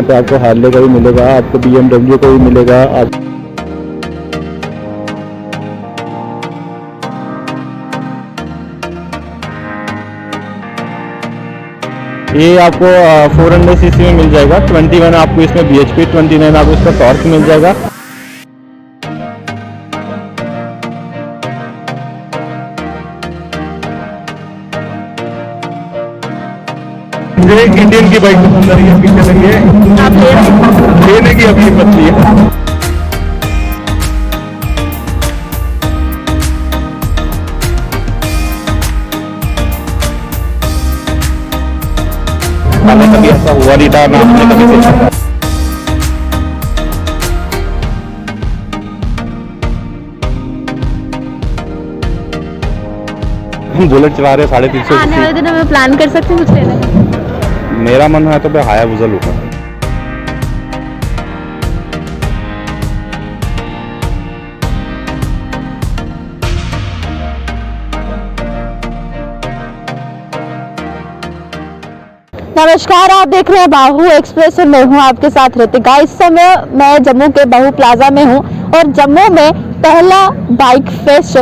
यहाँ पे आपको हार्ले का भी मिलेगा, आपको BMW का भी मिलेगा। ये आपको 400 सीसी में मिल जाएगा। 21 आपको इसमें bhp, 29 आपको इसका टॉर्क मिल जाएगा। मुझे एक इंडियन की बाइक पसंद आ रही है, पीछे लगी है, आप लेने की अपनी पत्नी है। कभी ऐसा हुआ नहीं था, ना आपने कभी देखा था। हम बुलेट चला रहे हैं 350। आने वाले दिनों में प्लान कर सकते हैं कुछ लेने का? मेरा मन है तो मैं हायाबुसा लूंगा। नमस्कार, आप देख रहे हैं बाहू एक्सप्रेस और मैं हूं आपके साथ ऋतिका। इस समय मैं जम्मू के बाहू प्लाजा में हूं और जम्मू में पहला बाइक फेस्ट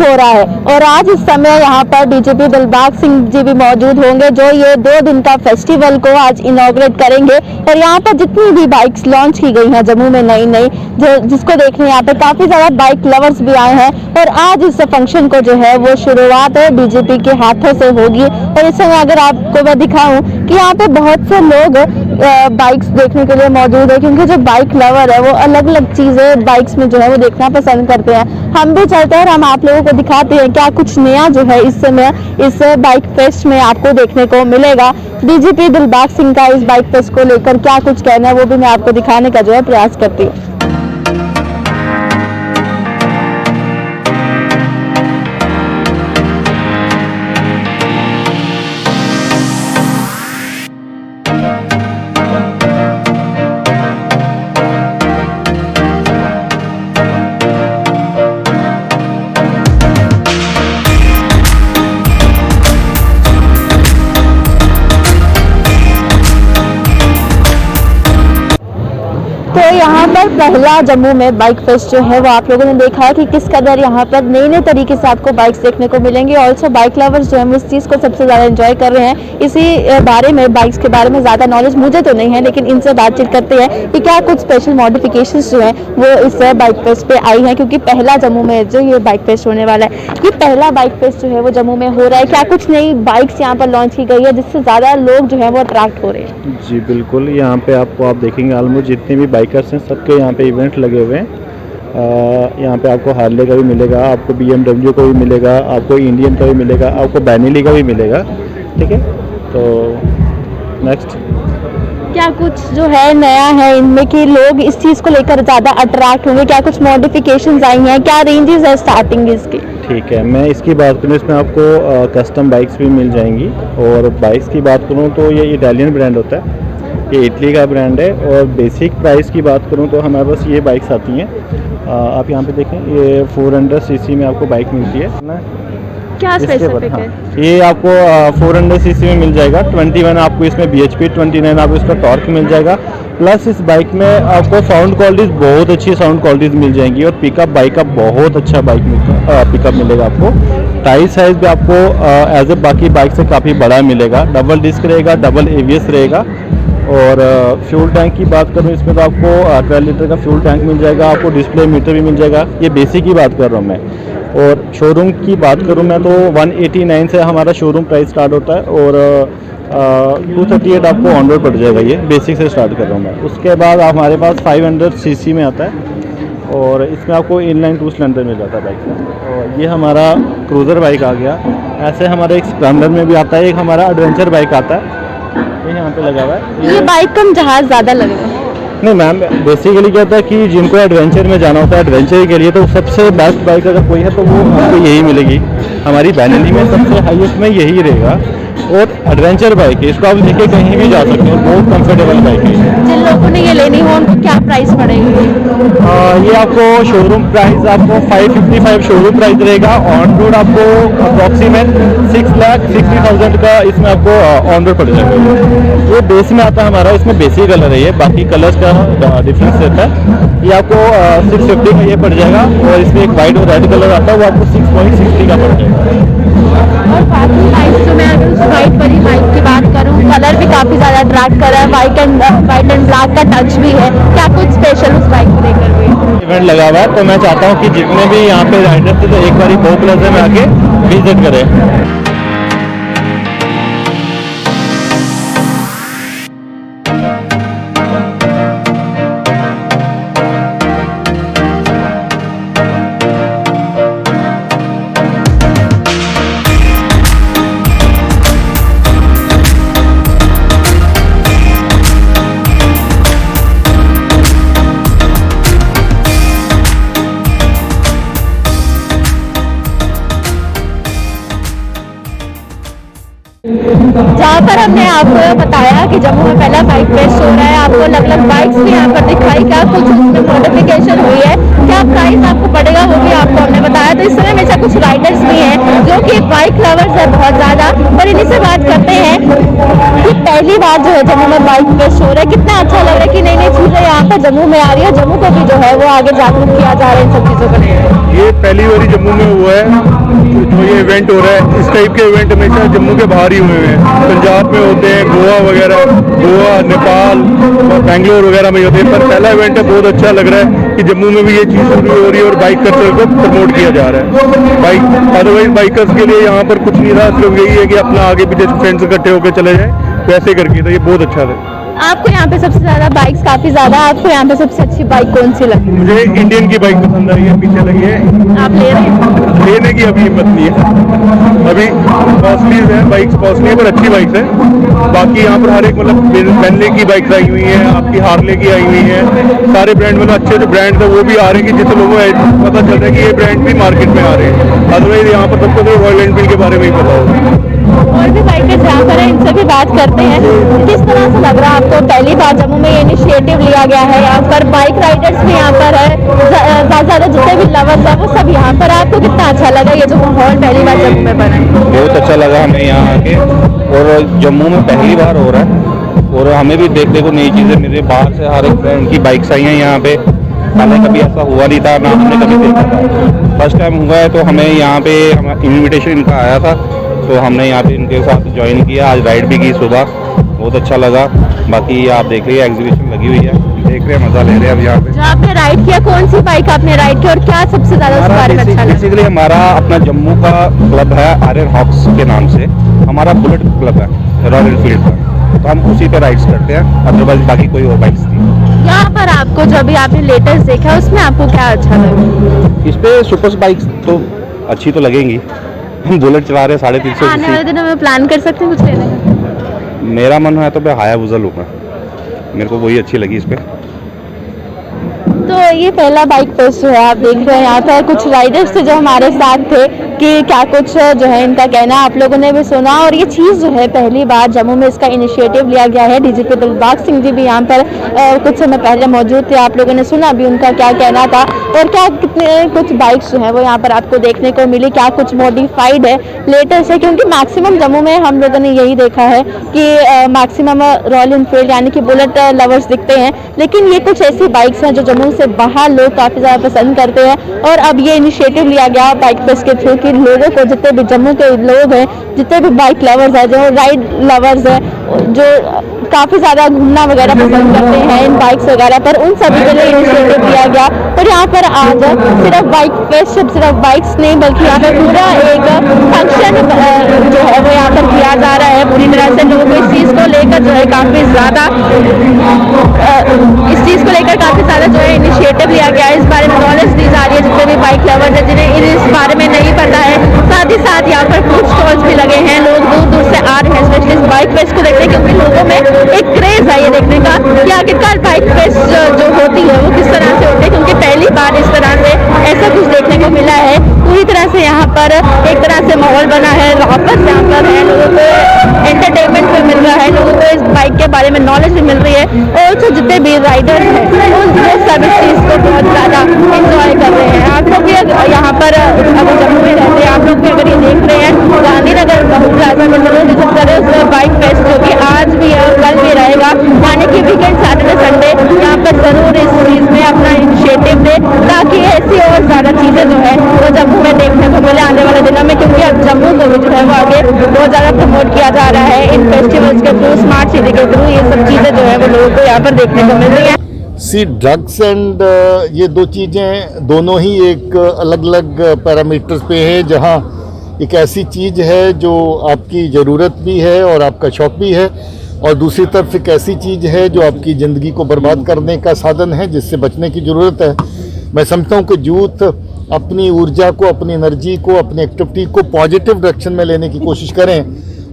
हो रहा है और आज इस समय यहाँ पर डीजीपी दिलबाग सिंह जी भी मौजूद होंगे, जो ये 2 दिन का फेस्टिवल को आज इनॉग्रेट करेंगे। और यहाँ पर जितनी भी बाइक्स लॉन्च की गई हैं जम्मू में नई नई, जो जिसको देखने यहाँ पे काफी ज्यादा बाइक लवर्स भी आए हैं और आज इस फंक्शन को जो है वो शुरुआत है डीजीपी के हाथों से होगी। और इस समय अगर आपको मैं दिखाऊं कि यहाँ पे बहुत से लोग बाइक्स देखने के लिए मौजूद है, क्योंकि जो बाइक लवर है वो अलग अलग चीजें बाइक्स में जो है वो देखना पसंद करते हैं। हम भी चलते हैं और हम आप लोगों को दिखाते हैं क्या कुछ नया जो है इस समय इस बाइक फेस्ट में आपको देखने को मिलेगा। डीजीपी दिलबाग सिंह का इस बाइक फेस्ट को लेकर क्या कुछ कहना है वो भी मैं आपको दिखाने का जो है प्रयास करती हूँ। तो यहाँ पर पहला जम्मू में बाइक फेस्ट जो है वो आप लोगों ने देखा है कि किस कदर यहाँ पर नए नए तरीके से आपको बाइक्स देखने को मिलेंगे। ऑल्सो बाइक लवर्स जो है इस चीज़ को सबसे ज़्यादा एंजॉय कर रहे हैं। इसी बारे में बाइक्स के बारे में ज़्यादा नॉलेज मुझे तो नहीं है, लेकिन इनसे बातचीत करते हैं कि क्या कुछ स्पेशल मॉडिफिकेशंस जो हैं वो इस बाइक फेस्ट पे आई हैं, क्योंकि पहला जम्मू में जो ये बाइक फेस्ट होने वाला है, ये पहला बाइक फेस्ट जो है वो जम्मू में हो रहा है। क्या कुछ नई बाइक्स यहाँ पर लॉन्च की गई है जिससे ज़्यादा लोग जो है वो अट्रैक्ट हो रहे हैं? जी बिल्कुल, यहाँ पे आप देखेंगे ऑलमोस्ट जितने भी बाइकर्स हैं सबके यहाँ पे इवेंट लगे हुए हैं। यहाँ पे आपको हार्ले का भी मिलेगा, आपको BMW का भी मिलेगा, आपको इंडियन का भी मिलेगा, आपको बेनेली का भी मिलेगा। ठीक है, तो नेक्स्ट क्या कुछ जो है नया है इनमें कि लोग इस चीज़ को लेकर ज़्यादा अट्रैक्ट होंगे? क्या कुछ मॉडिफिकेशंस आई हैं? क्या रेंजेस है स्टार्टिंग इसकी? ठीक है, मैं इसकी बात करूँ इसमें आपको कस्टम बाइक्स भी मिल जाएंगी। और बाइक्स की बात करूँ तो ये इटालियन ब्रांड होता है, ये इटली का ब्रांड है। और बेसिक प्राइस की बात करूँ तो हमारे पास ये बाइक्स आती हैं, आप यहाँ पे देखें, ये 400 सीसी में आपको बाइक मिलती है ना। क्या स्पेसिफिक है? ये आपको 400 सीसी में मिल जाएगा। 21 आपको इसमें bhp, 29 आपको इसका टॉर्क मिल जाएगा। प्लस इस बाइक में आपको साउंड क्वालिटीज़ बहुत अच्छी साउंड क्वालिटीज़ मिल जाएंगी और पिकअप बाइक का बहुत अच्छा पिकअप मिलेगा आपको। टायर साइज़ भी आपको एज ए बाकी बाइक से काफ़ी बड़ा मिलेगा। डबल डिस्क रहेगा, डबल ABS रहेगा। और फ्यूल टैंक की बात करूँ इसमें तो आपको 12 लीटर का फ्यूल टैंक मिल जाएगा, आपको डिस्प्ले मीटर भी मिल जाएगा। ये बेसिक की बात कर रहा हूँ मैं। और शोरूम की बात करूँ मैं तो 189 से हमारा शोरूम प्राइस स्टार्ट होता है और 238 आपको ऑन रोड पड़ जाएगा। ये बेसिक से स्टार्ट कर रहा हूँ मैं। उसके बाद हमारे पास 500 सीसी में आता है और इसमें आपको इनलाइन 2 सिलेंडर मिल जाता है बाइक में। और ये हमारा क्रूज़र बाइक आ गया। ऐसे हमारा एक स्प्लेंडर में भी आता है, एक हमारा एडवेंचर बाइक आता है, ये यहाँ पे लगा हुआ है। ये बाइक कम जहाज ज़्यादा लग रहा है। नहीं मैम, बेसिकली क्या होता है कि जिनको एडवेंचर में जाना होता है एडवेंचर के लिए, तो सबसे बेस्ट बाइक अगर कोई है तो वो आपको यही मिलेगी। हमारी बेनेली में सबसे हाईएस्ट में यही रहेगा। और एडवेंचर बाइक है, इसको आप लेके कहीं भी जा सकते हैं, बहुत कंफर्टेबल बाइक है। जिन लोगों ने ये लेनी हो उनको क्या प्राइस पड़ेगी? ये आपको शोरूम प्राइस आपको 555 शोरूम प्राइस रहेगा। ऑन रोड आपको अप्रॉक्सीमेट 6,60,000 का इसमें आपको ऑन रोड पड़ जाएगा। ये बेस में आता है हमारा, इसमें बेसिक कलर है, ये बाकी कलर्स का डिफरेंस रहता है। ये आपको 650 का ये पड़ जाएगा और इसमें एक वाइट और रेड कलर आता है वो आपको 6.60 का पड़ जाएगा। और बाकी बाइक जो मैं अगर उस वाइट वाली बाइक की बात करूँ, कलर भी काफ़ी ज़्यादा अट्रैक्ट कर रहा है, वाइट एंड ब्लैक का टच भी है। क्या कुछ स्पेशल उस बाइक को लेकर हुई इवेंट लगा हुआ है, तो मैं चाहता हूँ कि जितने भी यहाँ पे राइडर्स थे तो एक बार बहु प्लाजा में आके विजिट करें। जहाँ पर हमने आपको बताया कि जम्मू में पहला बाइक फेस्ट हो रहा है, आपको अलग अलग बाइक्स भी यहाँ पर दिखाई, क्या कुछ उसमें मॉडिफिकेशन हुई है, क्या प्राइस आपको पड़ेगा वो भी आपको हमने बताया। तो इस समय में से कुछ राइडर्स भी हैं जो कि बाइक लवर्स है बहुत ज़्यादा, और इन्हीं से बात करते हैं कि पहली बार जो है जम्मू में बाइक फेस्ट हो रहा है, कितना अच्छा लग रहा है कि नई नई चीज़ें यहाँ पर जम्मू में आ रही है, जम्मू को भी जो है वो आगे जागरूक किया जा रहा है इन सब चीज़ों को लेकर। ये पहली बार जम्मू में हुआ है जो ये इवेंट हो रहा है। इस टाइप के इवेंट हमेशा जम्मू के बाहर ही हुए हैं, पंजाब में होते हैं, गोवा वगैरह, गोवा, नेपाल और बेंगलोर वगैरह में होते हैं, पर पहला इवेंट है, बहुत अच्छा लग रहा है कि जम्मू में भी ये चीज़ शुरू हो रही है और बाइक कल्चर को प्रमोट किया जा रहा है। बाइक अदरवाइज बाइकर्स के लिए यहाँ पर कुछ नहीं रहा, सिर्फ यही है कि अपना आगे पीछे फ्रेंड्स इकट्ठे होकर चले जाएं, वैसे करके, तो ये बहुत अच्छा है। आपको यहाँ पे सबसे ज़्यादा बाइक्स काफ़ी ज़्यादा, आपको यहाँ पे सबसे अच्छी बाइक कौन सी लगी? मुझे इंडियन की बाइक पसंद आई है, पीछे लगी है। आप ले रहे हैं? लेने की अभी हिम्मत नहीं है, अभी कॉस्टली है, बाइक्स कॉस्टली है पर अच्छी बाइक्स है। बाकी यहाँ पर हर एक मतलब बेंटली की बाइक्स आई हुई हैं, आपकी हार्ले की आई हुई हैं, सारे ब्रांड मतलब अच्छे जो ब्रांड है वो भी आ रहे हैं कि जिससे लोगों को पता चल रहा है कि ये ब्रांड भी मार्केट में आ रहे हैं। अदरवाइज यहाँ पर सबको तो रॉयल एनफील्ड के बारे में ही पता होगा। और भी बाइकर्स जहाँ पर है इनसे भी बात करते हैं, किस तरह से लग रहा है आपको? पहली बार जम्मू में ये इनिशिएटिव लिया गया है, यहाँ पर बाइक राइडर्स भी यहाँ पर है, ज़्यादा जितने भी लवर्स हैं वो सब यहाँ पर। आपको कितना अच्छा लगा ये जो माहौल पहली बार जम्मू में बना है? बहुत अच्छा लगा हमें यहाँ आके, और जम्मू में पहली बार हो रहा है और हमें भी देखने को नई चीज़ें मिल रही। बाहर से हर एक ब्रांड की बाइक्स आई हैं यहाँ पे, पहले कभी ऐसा हुआ नहीं था, ना हमने कभी देखा था, फर्स्ट टाइम हुआ है। तो हमें यहाँ पे इन्विटेशन इनका आया था तो हमने यहाँ पे इनके साथ ज्वाइन किया, आज राइड भी की सुबह, बहुत अच्छा लगा। बाकी आप देख रही है एग्जीबिशन लगी हुई है, देख रहे हैं, मजा ले रहे हैं अब यहाँ पे। जो आपने राइड किया, कौन सी बाइक आपने राइड की और क्या सबसे ज्यादा उस बारे में अच्छा लगा? बेसिकली हमारा अपना जम्मू का क्लब है आयरन हॉक्स के नाम से, हमारा बुलेट क्लब है रॉयल एनफील्ड का, तो हम उसी पे राइड्स करते हैं, अदरवाइज बाकी कोई और बाइक्स नहीं। यहाँ पर आपको जो अभी आपने लेटेस्ट देखा उसमें आपको क्या अच्छा लगा? इस पे सुपर बाइक्स तो अच्छी तो लगेंगी, हम बुलेट चला रहे हैं 350 आने वाले दिनों में प्लान कर सकते हैं कुछ लेने का? मेरा मन है तो मैं हायाबुसा लूँगा, मेरे को वही अच्छी लगी इस पे। तो ये पहला बाइक फेस्ट जो है आप देख रहे हैं, यहाँ पर कुछ राइडर्स थे जो हमारे साथ थे कि क्या कुछ जो है इनका कहना आप लोगों ने भी सुना। और ये चीज़ जो है पहली बार जम्मू में इसका इनिशिएटिव लिया गया है। डीजीपी दिलबाग सिंह जी भी यहाँ पर कुछ समय पहले मौजूद थे, आप लोगों ने सुना भी उनका क्या कहना था, और क्या कितने कुछ बाइक्स जो है वो यहाँ पर आपको देखने को मिली, क्या कुछ मॉडिफाइड है, लेटेस्ट है, क्योंकि मैक्सिमम जम्मू में हम लोगों ने यही देखा है कि मैक्सिमम रॉयल एनफील्ड यानी कि बुलेट लवर्स दिखते हैं, लेकिन ये कुछ ऐसी बाइक्स हैं जो जम्मू से बाहर लोग काफ़ी ज़्यादा पसंद करते हैं। और अब ये इनिशिएटिव लिया गया बाइक फेस्ट के थ्रू कि लोगों को, जितने भी जम्मू के लोग हैं, जितने भी बाइक लवर्स हैं, जो राइड लवर्स हैं, जो काफ़ी ज़्यादा घूमना वगैरह पसंद करते हैं इन बाइक्स वगैरह पर, उन सभी के लिए इनिशिएटिव दिया गया। और यहाँ पर आज सिर्फ बाइक फेस्ट, सिर्फ बाइक्स नहीं बल्कि यहाँ पर पूरा एक फंक्शन जो है वो यहाँ पर किया जा रहा है। पूरी तरह से लोगों को इस चीज़ को लेकर जो है काफ़ी ज़्यादा जो है इनिशिएटिव लिया गया है, इस बारे में नॉलेज दी जा रही है जितने भी बाइक लवर्स हैं जिन्हें इस बारे में नहीं पता है। साथ ही साथ यहाँ पर फूड स्टॉल्स भी लगे हैं, लोग दूर दूर से आ रहे हैं स्पेशली इस बाइक फेस्ट को देखने, क्योंकि लोगों में एक क्रेज है ये देखने का कि आखिरकार बाइक फेस्ट जो होती है वो किस तरह से होती है, क्योंकि पहली बार इस तरह से ऐसा कुछ देखने को मिला है। पूरी तरह से यहाँ पर एक तरह से माहौल बना है, वापस यहाँ पर है, लोगों को एंटरटेनमेंट भी मिल रहा है, लोगों को इस बाइक के बारे में नॉलेज भी मिल रही है, और तो जितने भी राइडर्स हैं उन सब इस चीज़ को बहुत ज़्यादा जम्मू को भी जो है वो आगे बहुत ज़्यादा प्रमोट किया जा रहा है इन फेस्टिवल्स के थ्रू, स्मार्ट सिटी के थ्रू। ये सब चीज़ें जो है वो लोगों को यहाँ पर देखने को मिल रही है। सी ड्रग्स एंड ये दो चीज़ें दोनों ही एक अलग अलग पैरामीटर्स पे है, जहाँ एक ऐसी चीज़ है जो आपकी ज़रूरत भी है और आपका शौक भी है, और दूसरी तरफ एक ऐसी चीज़ है जो आपकी ज़िंदगी को बर्बाद करने का साधन है, जिससे बचने की ज़रूरत है। मैं समझता हूँ कि यूथ अपनी ऊर्जा को, अपनी एनर्जी को, अपनी एक्टिविटी को पॉजिटिव डायरेक्शन में लेने की कोशिश करें,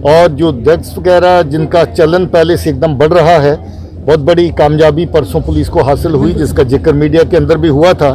और जो ड्रग्स वगैरह जिनका चलन पहले से एकदम बढ़ रहा है, बहुत बड़ी कामयाबी परसों पुलिस को हासिल हुई, जिसका जिक्र मीडिया के अंदर भी हुआ था।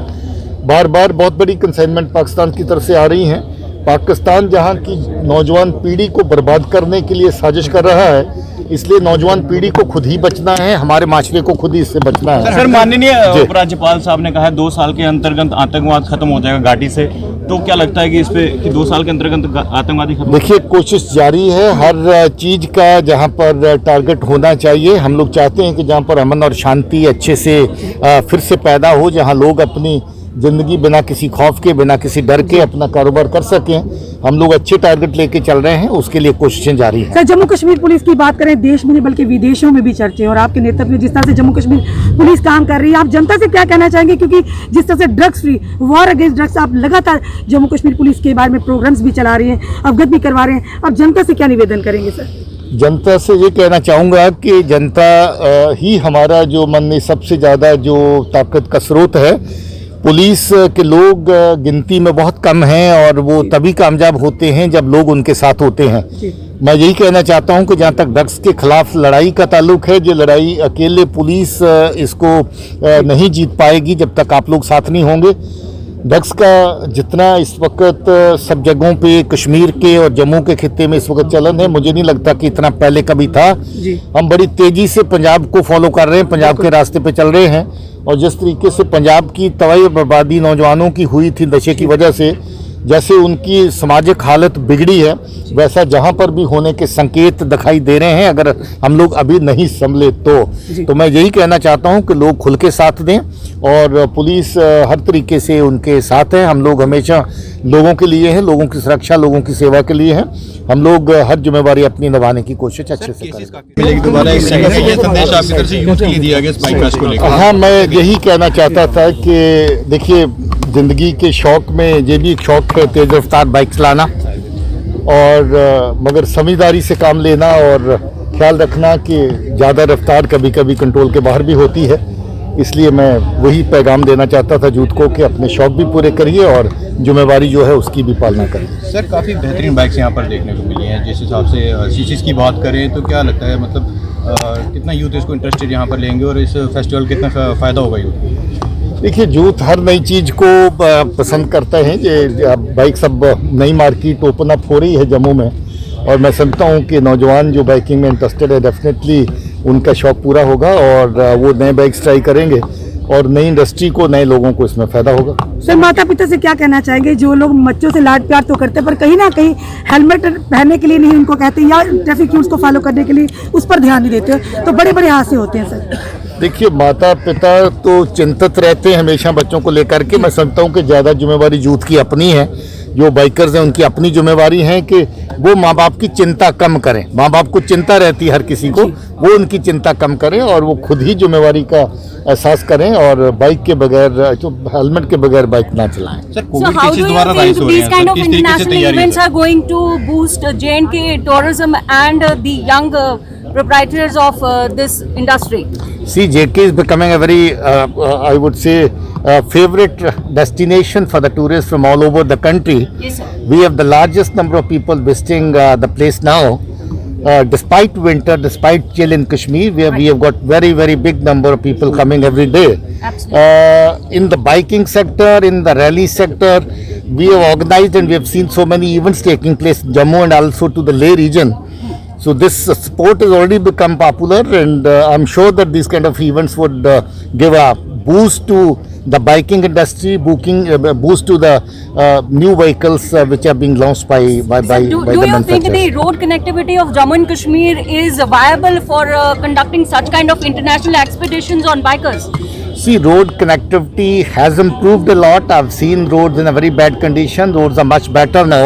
बार बार बहुत बड़ी कंसाइनमेंट पाकिस्तान की तरफ से आ रही हैं। पाकिस्तान जहां की नौजवान पीढ़ी को बर्बाद करने के लिए साजिश कर रहा है, इसलिए नौजवान पीढ़ी को खुद ही बचना है, हमारे माशरे को खुद ही इससे बचना है। सर, माननीय उपराज्यपाल साहब ने कहा है 2 साल के अंतर्गत आतंकवाद खत्म हो जाएगा घाटी से, तो क्या लगता है कि इस पे कि 2 साल के अंतर्गत आतंकवादी खत्म? देखिए, कोशिश जारी है, हर चीज़ का जहां पर टारगेट होना चाहिए। हम लोग चाहते हैं कि जहां पर अमन और शांति अच्छे से फिर से पैदा हो, जहां लोग अपनी ज़िंदगी बिना किसी खौफ के, बिना किसी डर के अपना कारोबार कर सकें, हम लोग अच्छे टारगेट लेके चल रहे हैं, उसके लिए कोशिशें जारी हैं। सर, जम्मू कश्मीर पुलिस की बात करें, देश में नहीं बल्कि विदेशों में भी चर्चे, और आपके नेतृत्व में जिस तरह से जम्मू कश्मीर पुलिस काम कर रही है, आप जनता से क्या कहना चाहेंगे? क्योंकि जिस तरह से drugs free, war against drugs, आप लगातार जम्मू कश्मीर पुलिस के बारे में प्रोग्राम्स भी चला रही हैं, अवगत भी करवा रहे हैं, आप जनता से क्या निवेदन करेंगे? सर, जनता से ये कहना चाहूँगा कि जनता ही हमारा जो मन में सबसे ज़्यादा जो ताकत का स्रोत है। पुलिस के लोग गिनती में बहुत कम हैं, और वो तभी कामयाब होते हैं जब लोग उनके साथ होते हैं। मैं यही कहना चाहता हूं कि जहां तक ड्रग्स के खिलाफ लड़ाई का ताल्लुक है, जो लड़ाई अकेले पुलिस इसको नहीं जीत पाएगी जब तक आप लोग साथ नहीं होंगे। ड्रग्स का जितना इस वक्त सब जगहों पे, कश्मीर के और जम्मू के खित्ते में इस वक्त चलन है, मुझे नहीं लगता कि इतना पहले कभी था। हम बड़ी तेज़ी से पंजाब को फॉलो कर रहे हैं, पंजाब के रास्ते पे चल रहे हैं, और जिस तरीके से पंजाब की तबाही और बर्बादी नौजवानों की हुई थी नशे की वजह से, जैसे उनकी सामाजिक हालत बिगड़ी है, वैसा जहां पर भी होने के संकेत दिखाई दे रहे हैं, अगर हम लोग अभी नहीं संभले तो मैं यही कहना चाहता हूं कि लोग खुल के साथ दें, और पुलिस हर तरीके से उनके साथ है। हम लोग हमेशा लोगों के लिए हैं, लोगों की सुरक्षा, लोगों की सेवा के लिए हैं। हम लोग हर जिम्मेवारी अपनी निभाने की कोशिश अच्छे से करें। हाँ, मैं यही कहना चाहता था कि देखिए, ज़िंदगी के शौक में ये भी एक शौक है तेज़ रफ्तार बाइक चलाना, और मगर समझदारी से काम लेना, और ख्याल रखना कि ज़्यादा रफ्तार कभी कभी कंट्रोल के बाहर भी होती है। इसलिए मैं वही पैगाम देना चाहता था यूथ को कि अपने शौक भी पूरे करिए और जिम्मेवारी जो है उसकी भी पालना करें। सर, काफ़ी बेहतरीन बाइक्स यहाँ पर देखने को मिली हैं। जिस हिसाब से सीसीज की बात करें तो क्या लगता है, मतलब कितना यूथ इसको इंटरेस्टेड यहाँ पर लेंगे, और इस फेस्टिवल कितना फ़ायदा होगा यूथ को? देखिए, यूथ हर नई चीज़ को पसंद करता है। ये बाइक सब नई मार्केट ओपन अप हो रही है जम्मू में, और मैं समझता हूँ कि नौजवान जो बाइकिंग में इंटरेस्टेड है, डेफिनेटली उनका शौक पूरा होगा, और वो नए बाइक्स ट्राई करेंगे, और नई इंडस्ट्री को, नए लोगों को इसमें फ़ायदा होगा। सर, माता पिता से क्या कहना चाहेंगे? जो लोग बच्चों से लाड प्यार तो करते हैं, पर कहीं ना कहीं हेलमेट पहनने के लिए नहीं उनको कहते, या ट्रैफिक रूल्स को फॉलो करने के लिए उस पर ध्यान नहीं देते, तो बड़े बड़े हादसे होते हैं। सर, देखिए, माता पिता तो चिंतित रहते हैं हमेशा बच्चों को लेकर के। मैं समझता हूँ कि ज़्यादा जिम्मेवारी यूथ की अपनी है। जो बाइकर्स हैं उनकी अपनी जिम्मेवारी है कि वो माँ बाप की चिंता कम करें। माँ बाप को चिंता रहती है हर किसी को, वो उनकी चिंता कम करें, और वो खुद ही जिम्मेवारी का एहसास करें, और बाइक के बगैर, जो हेलमेट के बगैर बाइक ना चलाएं। So how do you think these kind of international events are going to boost J&K tourism and the young proprietors of this industry? See, JK is becoming a very, I would say, favorite destination for the tourists from all over the country. Yes, sir. We have the largest number of people visiting the place now. Despite winter, despite chill in Kashmir, we have got very, very big number of people coming every day. Absolutely. In the biking sector, in the rally sector, we have organized and we have seen so many events taking place in Jammu and also to the Leh region. So this sport has already become popular, and I'm sure that these kind of events would give a boost to the biking industry, boost to the new vehicles which are being launched by Do the you think manufacturers. the road connectivity of Jammu and Kashmir is viable for conducting such kind of international expeditions on bikers? See, road connectivity has improved a lot. I've seen roads in a very bad condition. Roads are much better now.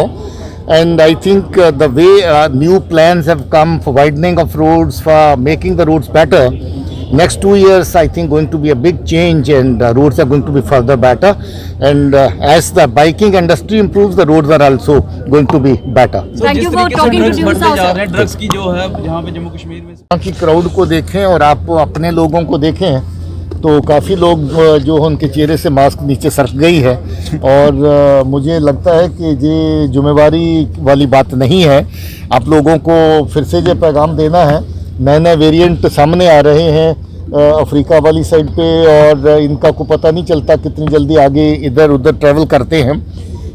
and I think the way new plans have come for widening of roads, for making the roads better, next 2 years I think going to be a big change, and roads are going to be further better, and as the biking industry improves, the roads are also going to be better. Thank you for talking to News House. Drugs की जो है यहाँ पे जम्मू कश्मीर में वहाँ की crowd को देखें और आप अपने लोगों को देखें तो काफ़ी लोग जो उनके चेहरे से मास्क नीचे सरक गई है, और मुझे लगता है कि ये जिम्मेवारी वाली बात नहीं है। आप लोगों को फिर से ये पैगाम देना है। नए नए वेरिएंट सामने आ रहे हैं अफ्रीका वाली साइड पे, और इनका को पता नहीं चलता कितनी जल्दी आगे इधर उधर ट्रैवल करते हैं।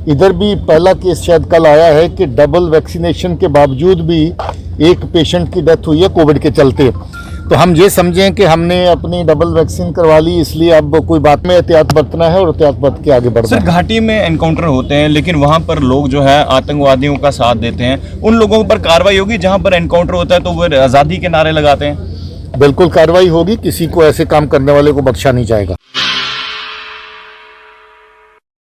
इधर भी पहला केस शायद कल आया है कि डबल वैक्सीनेशन के बावजूद भी एक पेशेंट की डेथ हुई है कोविड के चलते। तो हम ये समझें कि हमने अपनी डबल वैक्सीन करवा ली, इसलिए अब कोई बात में एहतियात बरतना है और एहतियात बरत के आगे बढ़ना है। सर, घाटी में एनकाउंटर होते हैं, लेकिन वहाँ पर लोग जो है आतंकवादियों का साथ देते हैं। उन लोगों पर कार्रवाई होगी जहाँ पर एनकाउंटर होता है तो वो आज़ादी के नारे लगाते हैं? बिल्कुल कार्रवाई होगी, किसी को ऐसे काम करने वाले को बख्शा नहीं जाएगा।